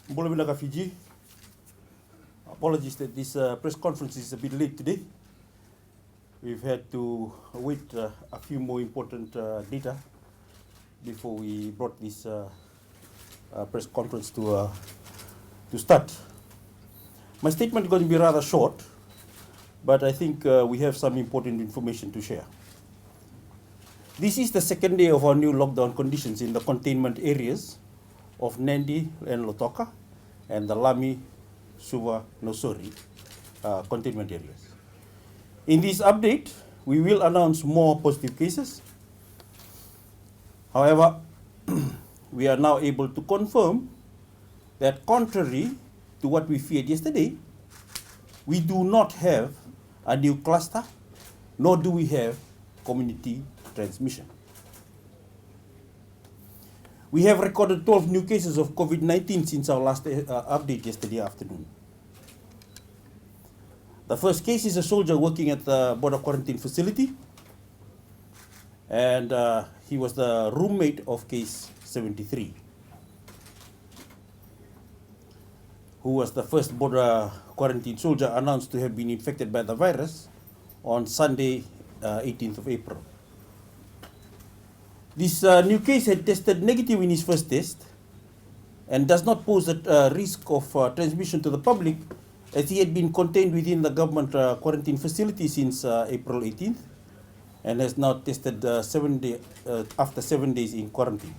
Boleh Fiji. Apologies that this press conference is a bit late today. We've had to wait a few more important data before we brought this press conference to start. My statement is going to be rather short, but I think we have some important information to share. This is the second day of our new lockdown conditions in the containment areas of Nandi and Lotoka and the Lami, Suva, Nosori containment areas. In this update, we will announce more positive cases. However, we are now able to confirm that contrary to what we feared yesterday, we do not have a new cluster, nor do we have community transmission. We have recorded 12 new cases of COVID-19 since our last update yesterday afternoon. The first case is a soldier working at the border quarantine facility, and he was the roommate of case 73, who was the first border quarantine soldier announced to have been infected by the virus on Sunday, 18th of April. This new case had tested negative in his first test and does not pose a risk of transmission to the public, as he had been contained within the government quarantine facility since April 18th and has now tested after 7 days in quarantine.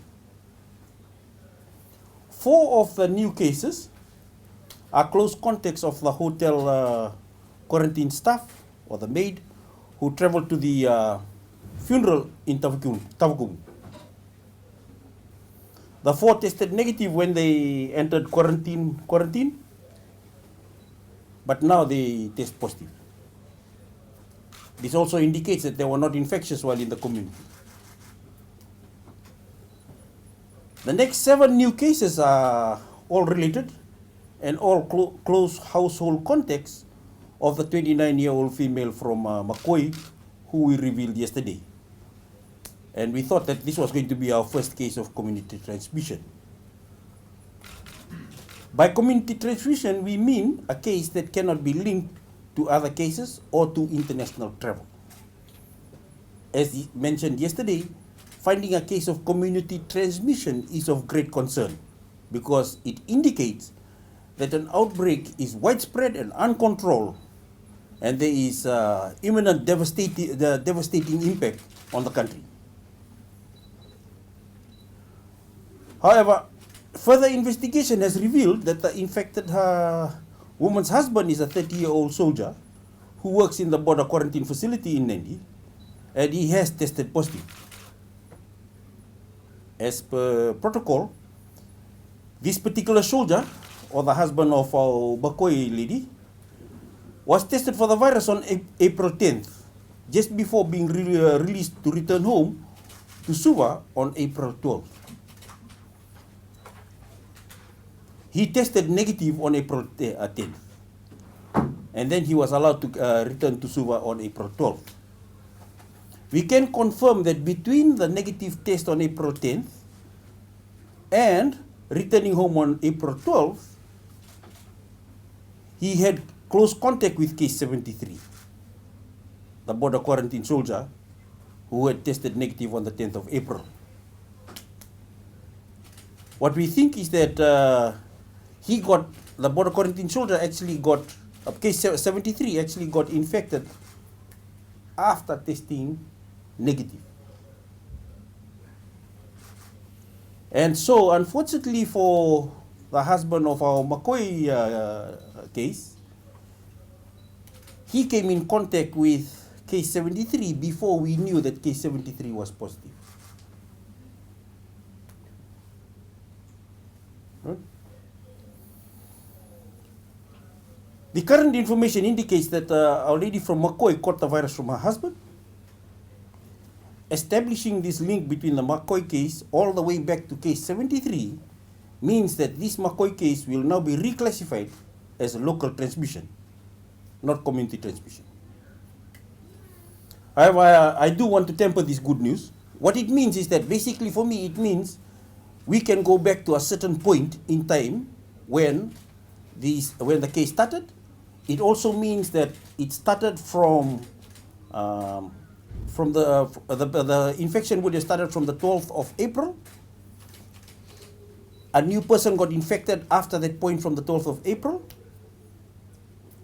4 of the new cases are close contacts of the hotel quarantine staff or the maid who traveled to the funeral in Tavagung. The 4 tested negative when they entered quarantine, but now they test positive. This also indicates that they were not infectious while in the community. The next 7 new cases are all related and all close household contacts of the 29-year-old female from Makoi, who we revealed yesterday. And we thought that this was going to be our first case of community transmission. By community transmission, we mean a case that cannot be linked to other cases or to international travel. As mentioned yesterday, finding a case of community transmission is of great concern because it indicates that an outbreak is widespread and uncontrolled, and there is imminent devastating impact on the country. However, further investigation has revealed that the infected woman's husband is a 30-year-old soldier who works in the border quarantine facility in Nandi, and he has tested positive. As per protocol, this particular soldier, or the husband of our Bakoi lady, was tested for the virus on April 10th, just before being released to return home to Suva on April 12th. He tested negative on April 10th, and then he was allowed to return to Suva on April 12th. We can confirm that between the negative test on April 10th and returning home on April 12th, he had close contact with case 73, the border quarantine soldier who had tested negative on the 10th of April. What we think is that the border quarantine soldier actually got, case 73 actually got infected after testing negative. And so, unfortunately for the husband of our Makoi case, he came in contact with case 73 before we knew that case 73 was positive. Right? The current information indicates that our lady from Makoi caught the virus from her husband. Establishing this link between the Makoi case all the way back to case 73 means that this Makoi case will now be reclassified as a local transmission, not community transmission. However, I do want to temper this good news. What it means is that basically for me, it means we can go back to a certain point in time when the case started. It also means that it started from the infection would have started from the 12th of April. A new person got infected after that point from the 12th of April,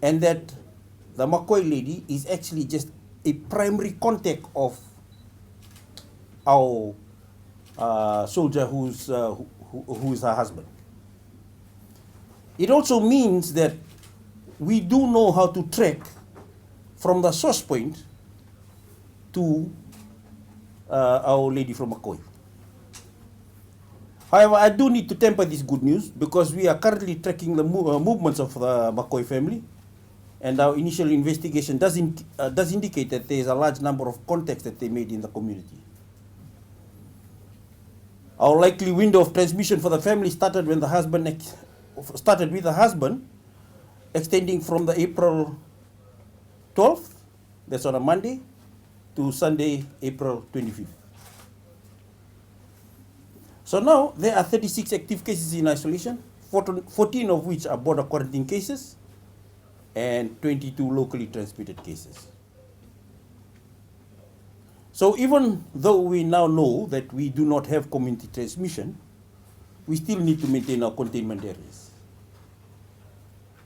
and that the Makoi lady is actually just a primary contact of our soldier who is her husband. It also means that we do know how to track from the source point to our lady from Makoi. However, I do need to temper this good news because we are currently tracking the movements of the Makoi family, and our initial investigation does indicate that there is a large number of contacts that they made in the community. Our likely window of transmission for the family started when the husband extending from the April 12th, that's on a Monday, to Sunday, April 25th. So now there are 36 active cases in isolation, 14 of which are border quarantine cases, and 22 locally transmitted cases. So even though we now know that we do not have community transmission, we still need to maintain our containment areas.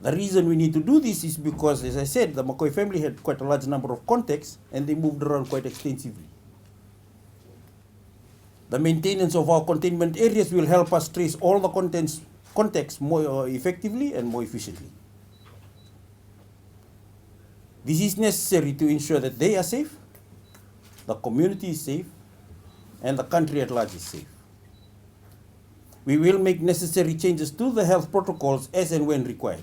The reason we need to do this is because, as I said, the Makoi family had quite a large number of contacts and they moved around quite extensively. The maintenance of our containment areas will help us trace all the contacts more effectively and more efficiently. This is necessary to ensure that they are safe, the community is safe, and the country at large is safe. We will make necessary changes to the health protocols as and when required.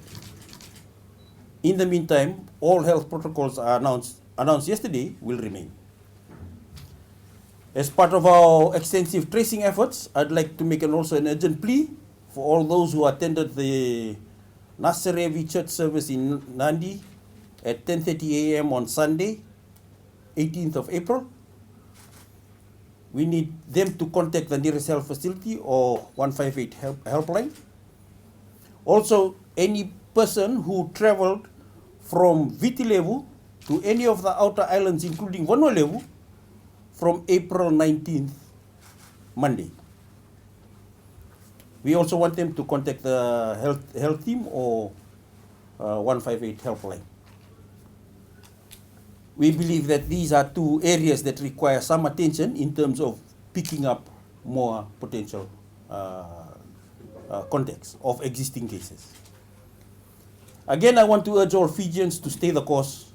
In the meantime, all health protocols are announced yesterday will remain. As part of our extensive tracing efforts, I'd like to make also an urgent plea for all those who attended the Nasarevi church service in Nandi at 10:30 a.m. on Sunday, 18th of April. We need them to contact the nearest health facility or 158 helpline. Also, any person who traveled from Vitilevu to any of the outer islands, including Vanuatu, from April 19th, Monday. We also want them to contact the health team or 158 helpline. We believe that these are two areas that require some attention in terms of picking up more potential contacts of existing cases. Again, I want to urge all Fijians to stay the course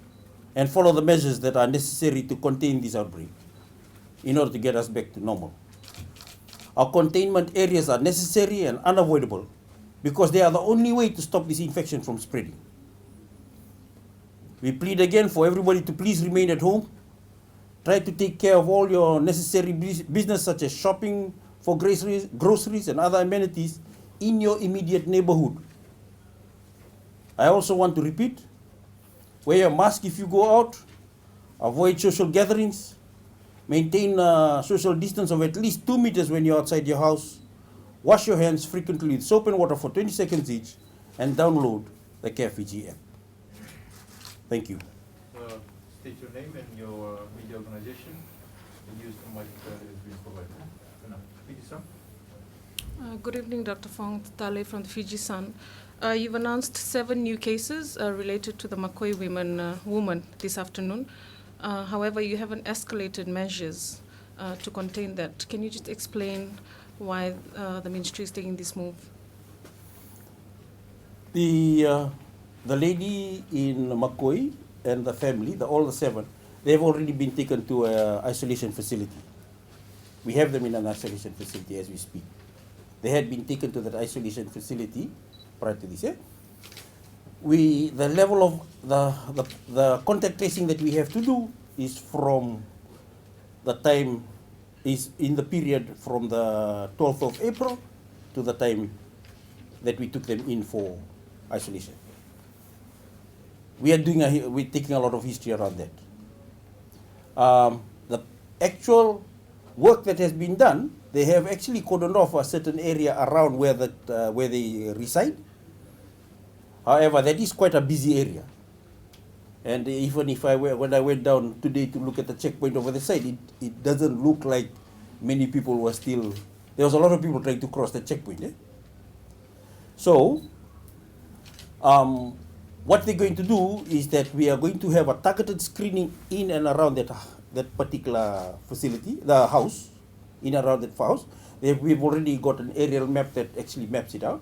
and follow the measures that are necessary to contain this outbreak in order to get us back to normal. Our containment areas are necessary and unavoidable because they are the only way to stop this infection from spreading. We plead again for everybody to please remain at home. Try to take care of all your necessary business such as shopping for groceries and other amenities in your immediate neighborhood. I also want to repeat, wear your mask if you go out, avoid social gatherings, maintain a social distance of at least 2 meters when you're outside your house, wash your hands frequently with soap and water for 20 seconds each, and download the Care Fiji app. Thank you. State your name and your media organization and use the mic that has been provided. Fiji-san. Good evening, Dr. Fong Tale from the Fiji-san. You've announced 7 new cases related to the Makoi woman this afternoon. However, you haven't escalated measures to contain that. Can you just explain why the ministry is taking this move? The lady in Makoi and the family, all the 7, they've already been taken to an isolation facility. We have them in an isolation facility as we speak. They had been taken to that isolation facility prior to this. The level of the contact tracing that we have to do is from the time is in the period from the 12th of April to the time that we took them in for isolation. We're taking a lot of history around that. The actual work that has been done, they have actually cordoned off a certain area around where they reside, However, that is quite a busy area. And even if when I went down today to look at the checkpoint over the side, it doesn't look like many people were still, there was a lot of people trying to cross the checkpoint. So, what they're going to do is that we are going to have a targeted screening in and around that particular facility, the house, in and around that house. We've already got an aerial map that actually maps it out.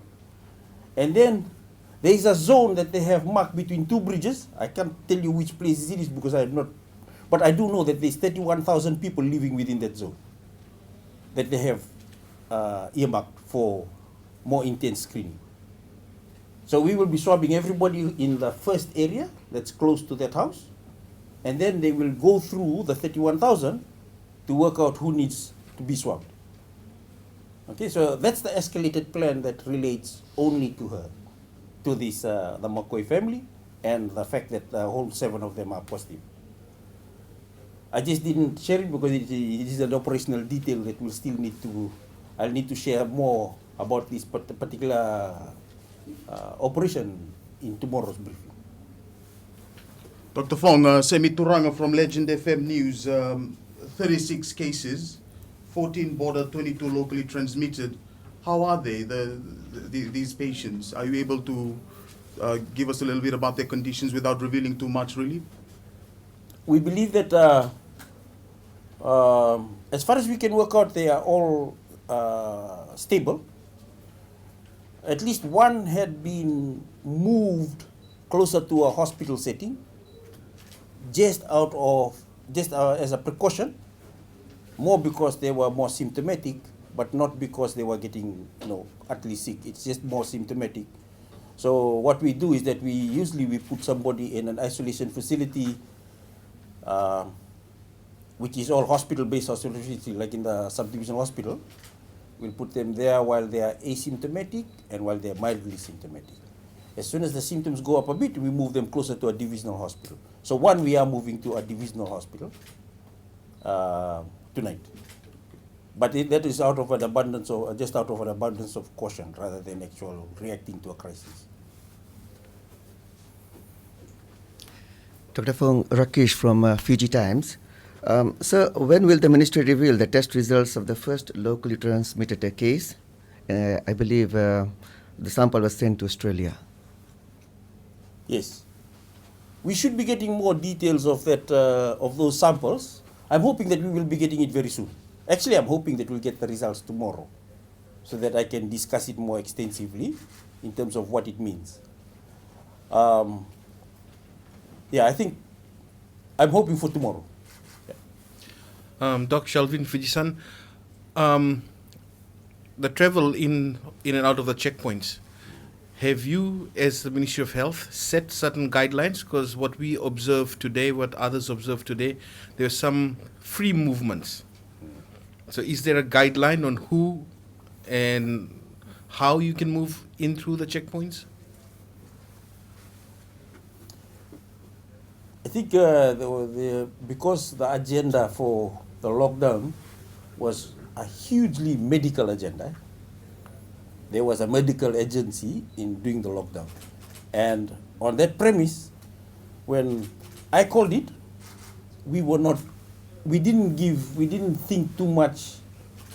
And then there is a zone that they have marked between two bridges. I can't tell you which places it is because I have not, but I do know that there's 31,000 people living within that zone that they have earmarked for more intense screening. So we will be swabbing everybody in the first area that's close to that house, and then they will go through the 31,000 to work out who needs to be swabbed. Okay, so that's the escalated plan that relates only to her, to this the McCoy family, and the fact that the whole 7 of them are positive. I just didn't share it because it is an operational detail that we'll still need to, I'll need to share more about this particular operation in tomorrow's briefing. Dr. Fong, Semi Turanga from Legend FM News, 36 cases, 14 border, 22 locally transmitted. How are they, these patients? Are you able to give us a little bit about their conditions without revealing too much, really? We believe that as far as we can work out, they are all stable. At least one had been moved closer to a hospital setting, just as a precaution, more because they were more symptomatic, but not because they were getting, utterly sick. It's just more symptomatic. So what we do is that we usually put somebody in an isolation facility, which is all hospital-based isolation facility, like in the subdivision hospital. We'll put them there while they are asymptomatic and while they are mildly symptomatic. As soon as the symptoms go up a bit, we move them closer to a divisional hospital. So we are moving to a divisional hospital tonight. But that is out of an abundance of caution rather than actual reacting to a crisis. Dr. Fong, Rakesh from Fiji Times. Sir, when will the ministry reveal the test results of the first locally transmitted case? I believe the sample was sent to Australia. Yes. We should be getting more details of that, of those samples. I'm hoping that we will be getting it very soon. Actually, I'm hoping that we'll get the results tomorrow so that I can discuss it more extensively in terms of what it means. I think I'm hoping for tomorrow. Doc Shelvin, Fijian, the travel in and out of the checkpoints, have you, as the Ministry of Health, set certain guidelines? Because what we observe today, what others observe today, there are some free movements. So is there a guideline on who and how you can move in through the checkpoints? I think because the agenda for the lockdown was a hugely medical agenda, there was a medical agency in doing the lockdown. And on that premise, when I called it, we didn't think too much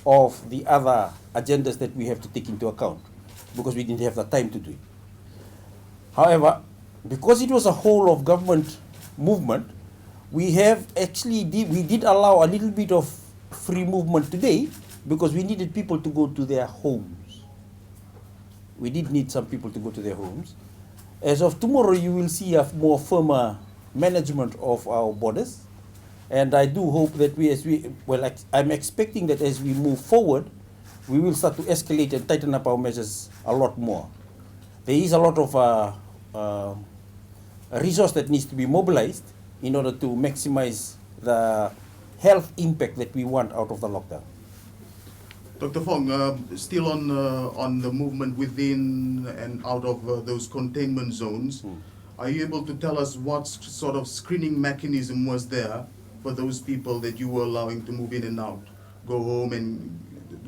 of the other agendas that we have to take into account because we didn't have the time to do it. However, because it was a whole of government movement, we did allow a little bit of free movement today because we needed people to go to their homes. We did need some people to go to their homes. As of tomorrow, you will see a more firmer management of our borders. And I do hope that I'm expecting that as we move forward, we will start to escalate and tighten up our measures a lot more. There is a lot of resource that needs to be mobilized in order to maximize the health impact that we want out of the lockdown. Dr. Fong, still on the movement within and out of those containment zones, are you able to tell us what sort of screening mechanism was there for those people that you were allowing to move in and out, go home and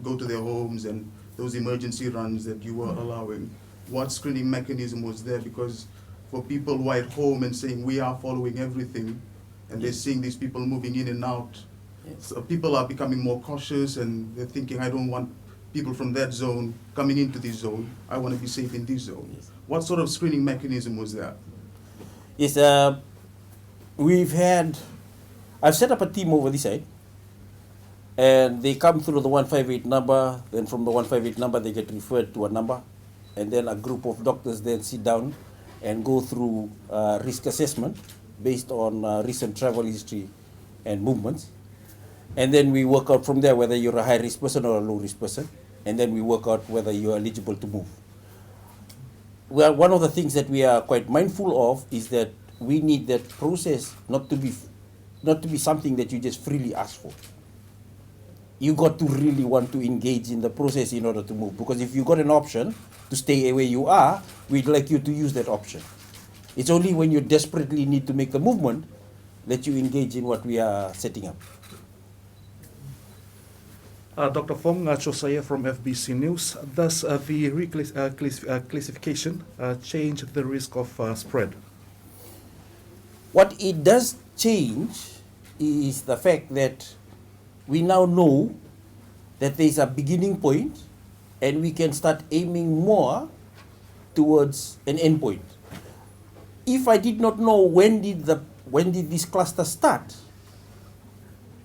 go to their homes, and those emergency runs that you were allowing? what screening mechanism was there? Because for people who are at home and saying we are following everything, and they're seeing these people moving in and out, so people are becoming more cautious and they're thinking, I don't want people from that zone coming into this zone. I want to be safe in this zone. Yes. What sort of screening mechanism was there? Yes, I've set up a team over this side, and they come through the 158 number, then from the 158 number they get referred to a number, and then a group of doctors then sit down and go through risk assessment based on recent travel history and movements. And then we work out from there whether you're a high-risk person or a low-risk person, and then we work out whether you're eligible to move. Well, one of the things that we are quite mindful of is that we need that process not to be something that you just freely ask for. You got to really want to engage in the process in order to move, because if you got an option to stay where you are, we'd like you to use that option. It's only when you desperately need to make the movement that you engage in what we are setting up. Dr. Fong, Josiah from FBC News. Does the reclassification change the risk of spread? What it does change is the fact that we now know that there is a beginning point and we can start aiming more towards an end point. If I did not know when did this cluster start,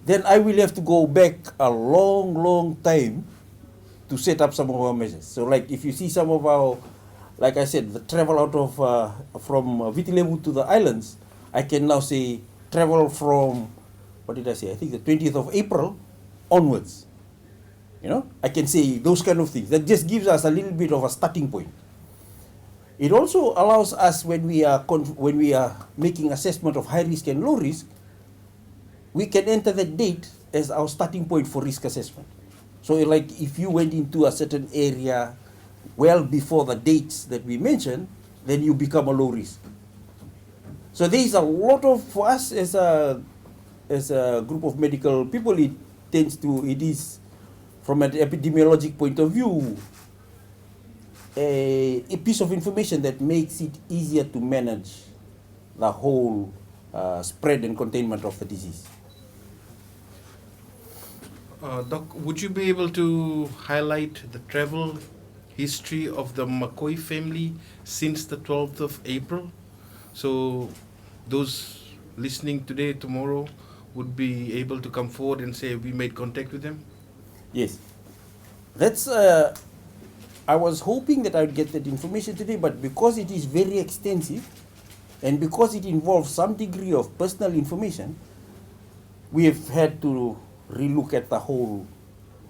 then I will have to go back a long time to set up some of our measures. So like if you see some of our, like I said, the travel out of from Vitilevu to the islands, I can now say travel from, what did I say? I think the 20th of April onwards. You know, I can say those kind of things. That just gives us a little bit of a starting point. It also allows us when we are making assessment of high risk and low risk, we can enter that date as our starting point for risk assessment. So like if you went into a certain area well before the dates that we mentioned, then you become a low risk. So there is a lot of, for us as a group of medical people, it is from an epidemiologic point of view, a piece of information that makes it easier to manage the whole spread and containment of the disease. Doc, would you be able to highlight the travel history of the McCoy family since the 12th of April? So those listening today, tomorrow, would be able to come forward and say we made contact with them? Yes. That's, I was hoping that I would get that information today, but because it is very extensive and because it involves some degree of personal information, we have had to relook at the whole,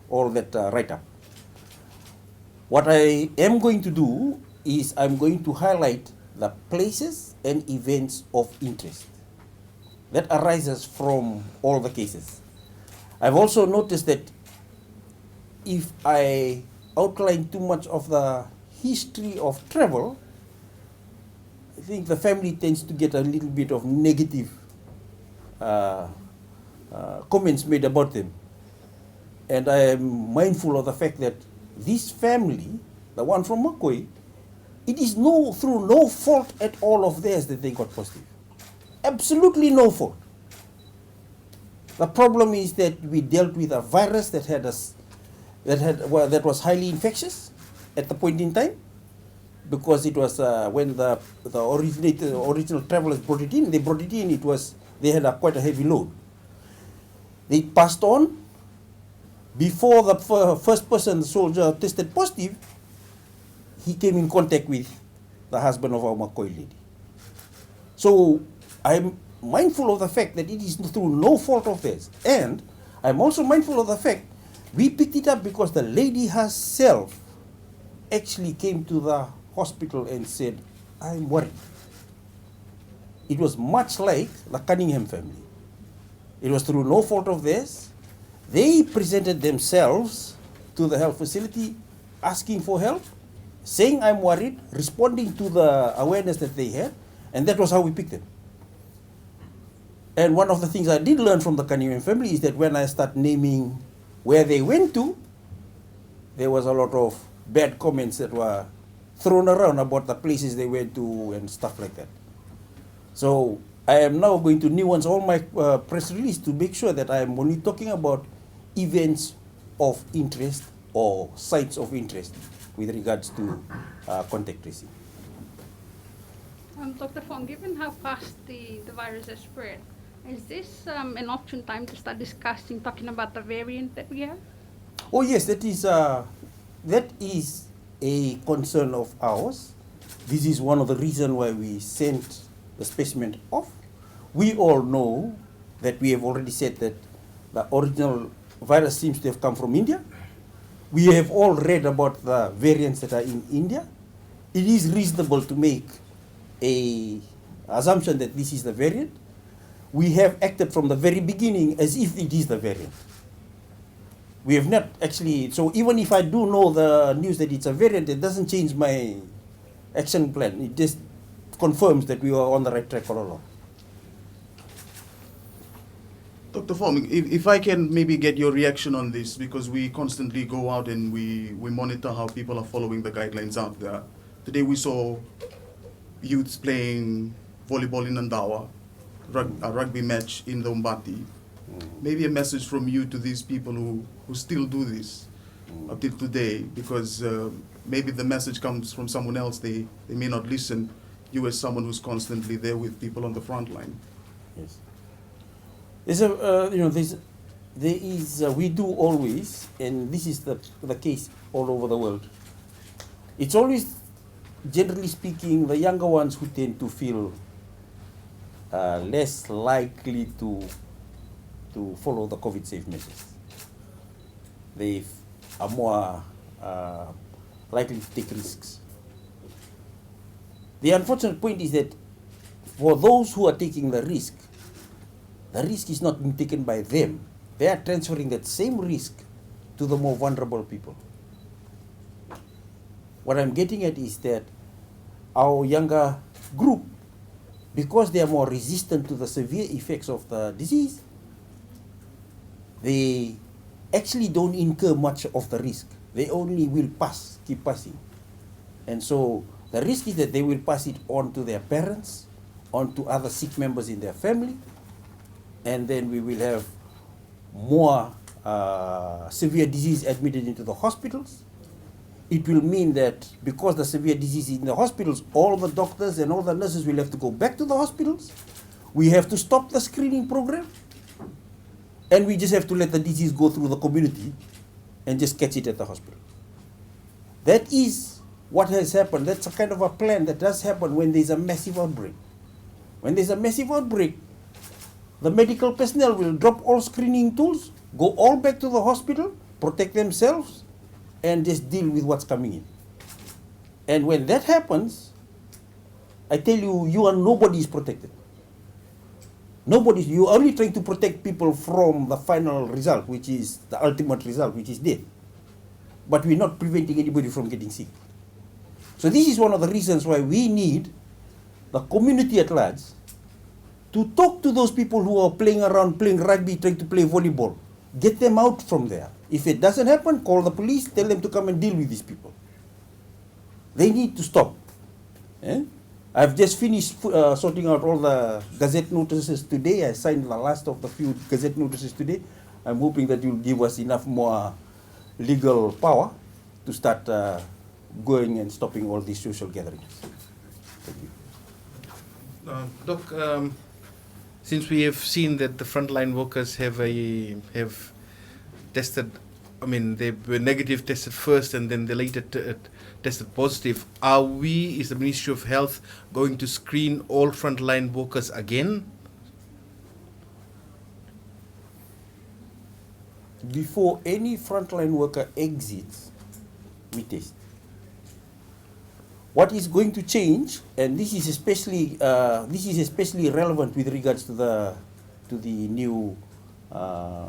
all that write-up. What I am going to do is I'm going to highlight the places and events of interest that arises from all the cases. I've also noticed that if I outline too much of the history of travel, I think the family tends to get a little bit of negative comments made about them. And I am mindful of the fact that this family, the one from McCoy, it is through no fault at all of theirs that they got positive. Absolutely no fault. The problem is that we dealt with a virus that was highly infectious at the point in time, because it was when the original travelers brought it in. They had quite a heavy load. They passed on. Before the first person, the soldier, tested positive, he came in contact with the husband of our McCoy lady. So I'm mindful of the fact that it is through no fault of theirs. And I'm also mindful of the fact we picked it up because the lady herself actually came to the hospital and said, I'm worried. It was much like the Cunningham family. It was through no fault of theirs. They presented themselves to the health facility asking for help, saying I'm worried, responding to the awareness that they had, and that was how we picked them. And one of the things I did learn from the Cunningham family is that when I start naming where they went to, there was a lot of bad comments that were thrown around about the places they went to and stuff like that. So I am now going to nuance all my press release to make sure that I am only talking about events of interest or sites of interest with regards to contact tracing. Dr. Fong, given how fast the virus has spread, is this an opportune time to start discussing, talking about the variant that we have? Oh yes, that is a concern of ours. This is one of the reasons why we sent the specimen off. We all know that we have already said that the original virus seems to have come from India. We have all read about the variants that are in India. It is reasonable to make an assumption that this is the variant. We have acted from the very beginning as if it is the variant. We have not actually, so even if I do know the news that it's a variant, it doesn't change my action plan. It just confirms that we are on the right track all along. Dr. Fong, if I can maybe get your reaction on this, because we constantly go out and we monitor how people are following the guidelines out there. Today we saw youths playing volleyball in Andawa, a rugby match in the Umbati. Maybe a message from you to these people who still do this up till today, because maybe the message comes from someone else, they may not listen. You as someone who's constantly there with people on the front line. Yes. There's there is, we do always, and this is the case all over the world. It's always, generally speaking, the younger ones who tend to feel less likely to follow the COVID safe measures. They are more likely to take risks. The unfortunate point is that for those who are taking the risk is not being taken by them. They are transferring that same risk to the more vulnerable people. What I'm getting at is that our younger group, because they are more resistant to the severe effects of the disease, they actually don't incur much of the risk. They only will keep passing. And so the risk is that they will pass it on to their parents, on to other sick members in their family, and then we will have more severe disease admitted into the hospitals. It will mean that because the severe disease is in the hospitals, all the doctors and all the nurses will have to go back to the hospitals. We have to stop the screening program, and we just have to let the disease go through the community and just catch it at the hospital. That is what has happened. That's a kind of a plan that does happen when there's a massive outbreak. When there's a massive outbreak, the medical personnel will drop all screening tools, go all back to the hospital, protect themselves, and just deal with what's coming in. And when that happens, I tell you, nobody is protected. You're only trying to protect people from the final result, which is the ultimate result, which is death. But we're not preventing anybody from getting sick. So this is one of the reasons why we need the community at large to talk to those people who are playing around, playing rugby, trying to play volleyball. Get them out from there. If it doesn't happen, call the police, tell them to come and deal with these people. They need to stop. I've just finished sorting out all the gazette notices today. I signed the last of the few gazette notices today. I'm hoping that you'll give us enough more legal power to start going and stopping all these social gatherings. Thank you. Doc, since we have seen that the frontline workers have tested, they were negative tested first and then they later tested positive, are we, is the Ministry of Health, going to screen all frontline workers again? Before any frontline worker exits, we test. What is going to change, and this is especially relevant with regards to the new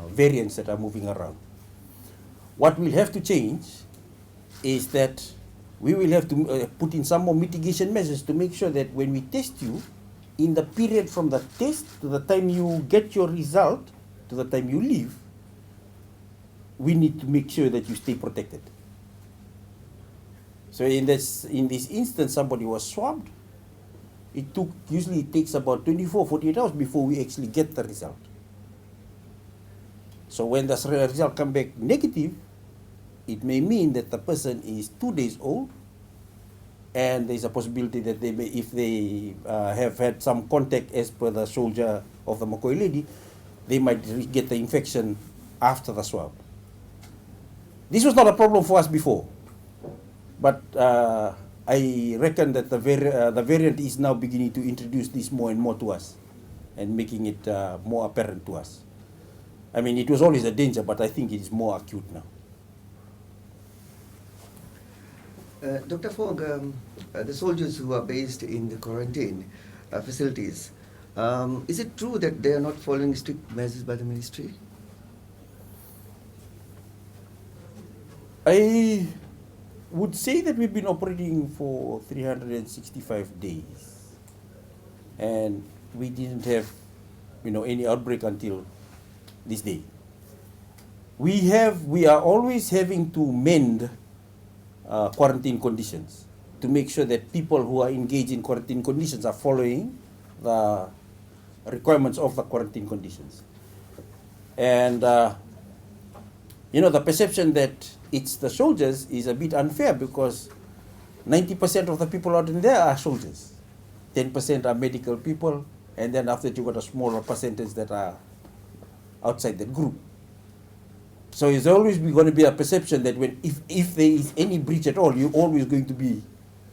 variants that are moving around. What will have to change is that we will have to put in some more mitigation measures to make sure that when we test you, in the period from the test to the time you get your result to the time you leave, we need to make sure that you stay protected. So in this instance, somebody was swabbed. Usually it takes about 24, 48 hours before we actually get the result. So when the result comes back negative, it may mean that the person is 2 days old, and there's a possibility that they may, if they have had some contact as per the soldier of the Makoi lady, they might get the infection after the swab. This was not a problem for us before, but I reckon that the variant is now beginning to introduce this more and more to us and making it more apparent to us. I mean, it was always a danger, but I think it is more acute now. Dr. Fong, the soldiers who are based in the quarantine facilities, is it true that they are not following strict measures by the ministry? I would say that we've been operating for 365 days, and we didn't have, any outbreak until this day. We are always having to mend quarantine conditions to make sure that people who are engaged in quarantine conditions are following the requirements of the quarantine conditions. And the perception that it's the soldiers is a bit unfair, because 90% of the people out in there are soldiers, 10% are medical people, and then after that you got a smaller percentage that are outside that group. So it's always going to be a perception that if there is any breach at all, you're always going to be,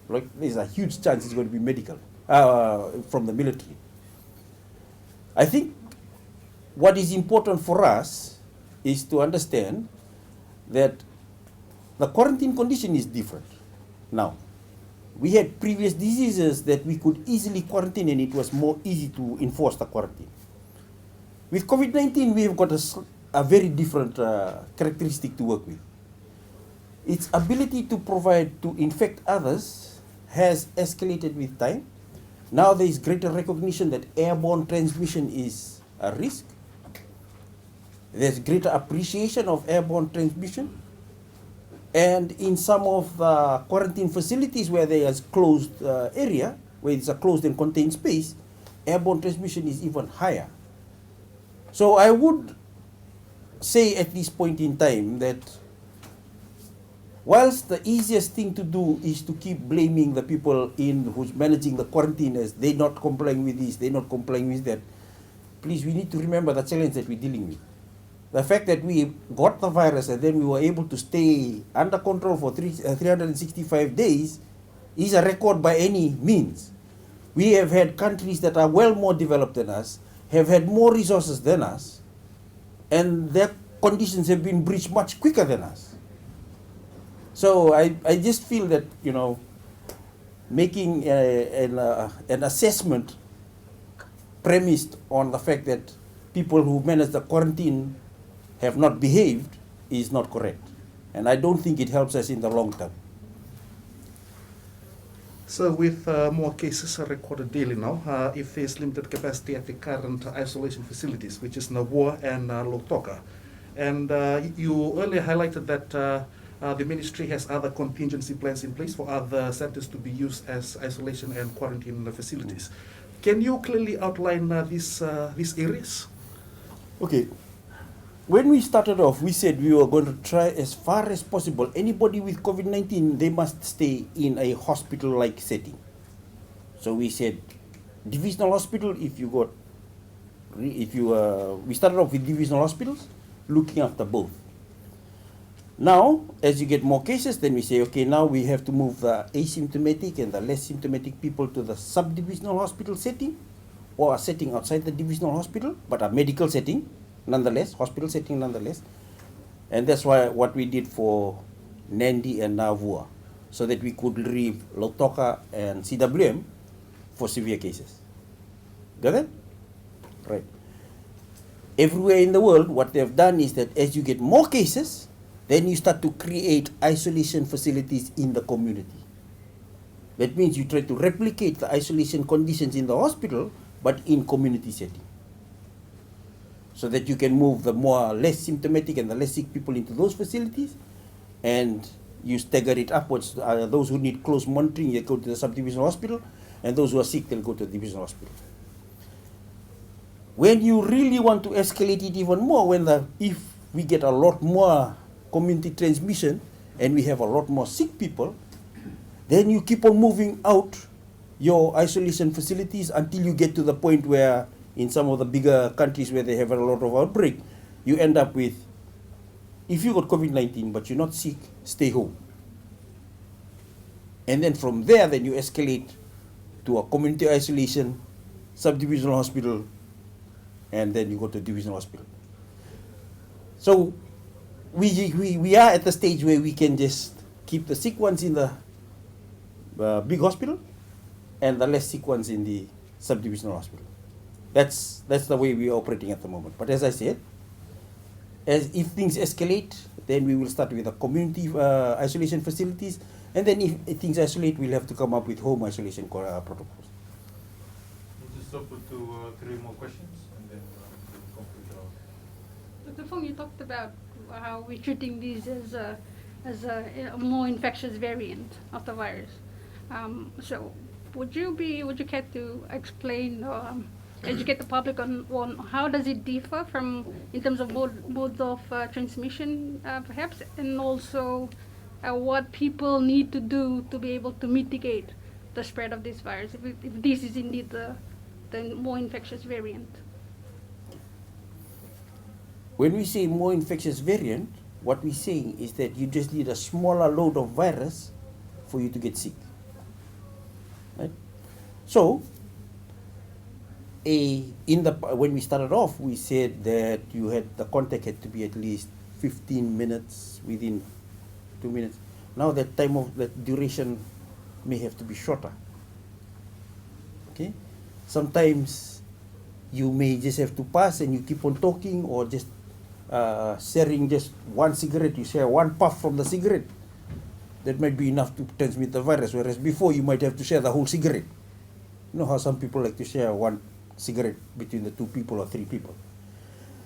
like, there's a huge chance it's going to be medical from the military. I think what is important for us is to understand that the quarantine condition is different now. We had previous diseases that we could easily quarantine, and it was more easy to enforce the quarantine. With COVID-19, we have got a very different characteristic to work with. Its ability to infect others has escalated with time. Now there is greater recognition that airborne transmission is a risk. There's greater appreciation of airborne transmission. And in some of the quarantine facilities where there is closed area, where it's a closed and contained space, airborne transmission is even higher. So I would say at this point in time that whilst the easiest thing to do is to keep blaming the people who's managing the quarantine as they're not complying with this, they're not complying with that, please, we need to remember the challenge that we're dealing with. The fact that we got the virus and then we were able to stay under control for 365 days is a record by any means. We have had countries that are well more developed than us, have had more resources than us, and their conditions have been breached much quicker than us. So I just feel that, making an assessment premised on the fact that people who manage the quarantine have not behaved is not correct. And I don't think it helps us in the long term. So with more cases recorded daily now, if there's limited capacity at the current isolation facilities, which is Nabua and Lotoka, and you earlier highlighted that the ministry has other contingency plans in place for other centers to be used as isolation and quarantine facilities. Can you clearly outline these areas? Okay. When we started off, we said we were going to try as far as possible. Anybody with COVID-19, they must stay in a hospital-like setting. So we said, divisional hospital, we started off with divisional hospitals, looking after both. Now, as you get more cases, then we say, okay, now we have to move the asymptomatic and the less symptomatic people to the sub-divisional hospital setting, or a setting outside the divisional hospital, but a medical setting, nonetheless, hospital setting nonetheless. And that's what we did for Nandi and Navua, so that we could leave Lotoka and CWM for severe cases. Got it? Right. Everywhere in the world, what they've done is that as you get more cases, then you start to create isolation facilities in the community. That means you try to replicate the isolation conditions in the hospital, but in community setting, so that you can move the less symptomatic and the less sick people into those facilities, and you stagger it upwards. Those who need close monitoring, they go to the subdivisional hospital, and those who are sick, they'll go to the divisional hospital. When you really want to escalate it even more, if we get a lot more community transmission and we have a lot more sick people, then you keep on moving out your isolation facilities until you get to the point where in some of the bigger countries where they have a lot of outbreak, you end up with, if you got COVID-19 but you're not sick, stay home. And then from there, then you escalate to a community isolation, subdivisional hospital, and then you go to divisional hospital. So we are at the stage where we can just keep the sick ones in the big hospital and the less sick ones in the subdivisional hospital. That's the way we are operating at the moment. But as I said, if things escalate, then we will start with the community isolation facilities, and then if things isolate, we'll have to come up with home isolation protocols. We'll just stop with 3 more questions, and then we'll conclude our. Dr. Fong, you talked about how we're treating these as a more infectious variant of the virus. So, would you care to explain or educate the public on how does it differ from in terms of modes of transmission, perhaps, and also what people need to do to be able to mitigate the spread of this virus, if this is indeed the more infectious variant? When we say more infectious variant, what we're saying is that you just need a smaller load of virus for you to get sick. Right? So, when we started off, we said that the contact had to be at least 15 minutes within 2 minutes. Now that duration may have to be shorter. Okay? Sometimes you may just have to pass and you keep on talking, or just sharing just one cigarette. You share one puff from the cigarette. That might be enough to transmit the virus, whereas before you might have to share the whole cigarette. You know how some people like to share one cigarette between the 2 people or 3 people.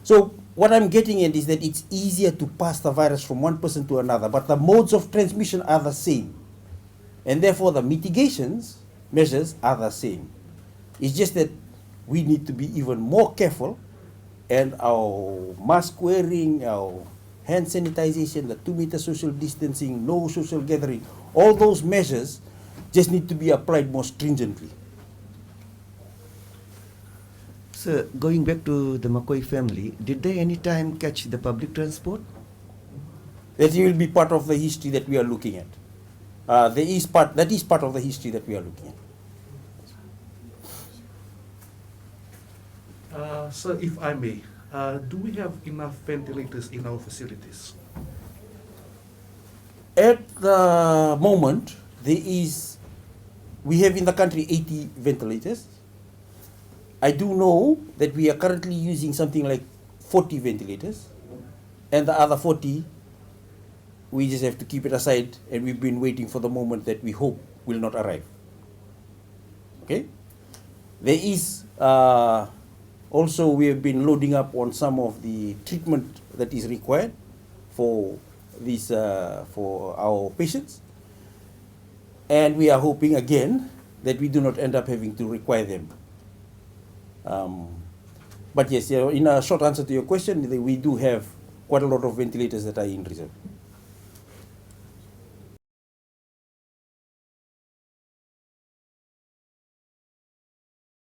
So what I'm getting at is that it's easier to pass the virus from one person to another, but the modes of transmission are the same. And therefore the mitigations measures are the same. It's just that we need to be even more careful, and our mask wearing, our hand sanitization, the 2-meter social distancing, no social gathering, all those measures just need to be applied more stringently. So, going back to the McCoy family, did they any time catch the public transport? That will be part of the history that we are looking at. That is part of the history that we are looking at. So, if I may, do we have enough ventilators in our facilities? At the moment, we have in the country 80 ventilators. I do know that we are currently using something like 40 ventilators, and the other 40, we just have to keep it aside, and we've been waiting for the moment that we hope will not arrive. Okay? There is also, we have been loading up on some of the treatment that is required for our patients, and we are hoping again that we do not end up having to require them. But yes, in a short answer to your question, we do have quite a lot of ventilators that are in reserve.